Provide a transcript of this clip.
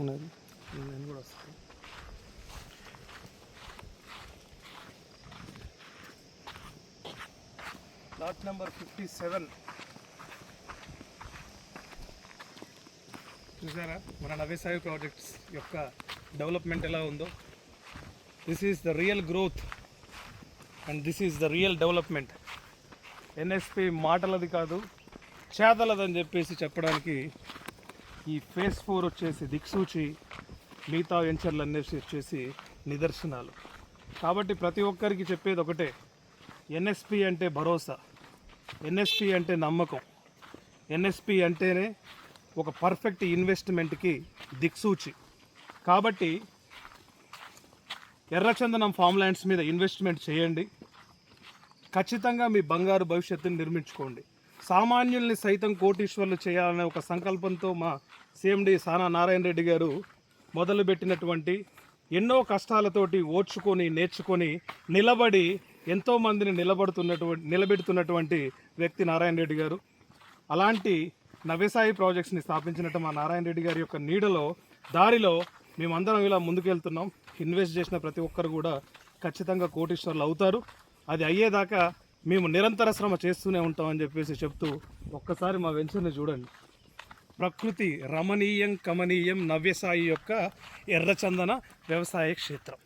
ఉన్నది నేను కూడా వస్తాను. ప్లాట్ నెంబర్ 57 చూసారా మన నవ్యసాయి ప్రాజెక్ట్స్ యొక్క డెవలప్మెంట్ ఎలా ఉందో. This is the real growth and this is the real development. NSP మాటలది కాదు చేతలదని చెప్పేసి చెప్పడానికి ఈ ఫేజ్ 4 వచ్చేసి దిక్సూచి, మిగతా వెంచర్లు అనేసి వచ్చేసి నిదర్శనాలు. కాబట్టి ప్రతి ఒక్కరికి చెప్పేది ఒకటే, ఎన్ఎస్పి అంటే భరోసా, ఎన్ఎస్పి అంటే నమ్మకం, ఎన్ఎస్పి అంటేనే ఒక పర్ఫెక్ట్ ఇన్వెస్ట్మెంట్కి దిక్సూచి. కాబట్టి ఎర్రచందనం ఫామ్ ల్యాండ్స్ మీద ఇన్వెస్ట్మెంట్ చేయండి, ఖచ్చితంగా మీ బంగారు భవిష్యత్తుని నిర్మించుకోండి. సామాన్యుల్ని సైతం కోటీశ్వర్లు చేయాలనే ఒక సంకల్పంతో మా సిఎండి సానా నారాయణ రెడ్డి గారు మొదలుపెట్టినటువంటి, ఎన్నో కష్టాలతోటి ఓర్చుకొని నేర్చుకొని నిలబడి ఎంతోమందిని నిలబెడుతున్నటువంటి వ్యక్తి నారాయణ రెడ్డి గారు. అలాంటి నవ్యసాయి ప్రాజెక్ట్స్ని స్థాపించినట్టు మా నారాయణ రెడ్డి గారి యొక్క నీడలో దారిలో మేమందరం ఇలా ముందుకెళ్తున్నాం. ఇన్వెస్ట్ చేసిన ప్రతి ఒక్కరు కూడా ఖచ్చితంగా కోటీశ్వర్లు అవుతారు. అది అయ్యేదాకా మేము నిరంతర శ్రమ చేస్తూనే ఉంటామని చెప్పేసి చెప్తూ ఒక్కసారి మా వెంచర్ని చూడండి. ప్రకృతి రమణీయం కమనీయం నవ్యసాయి యొక్క ఎర్రచందన వ్యవసాయ క్షేత్రం.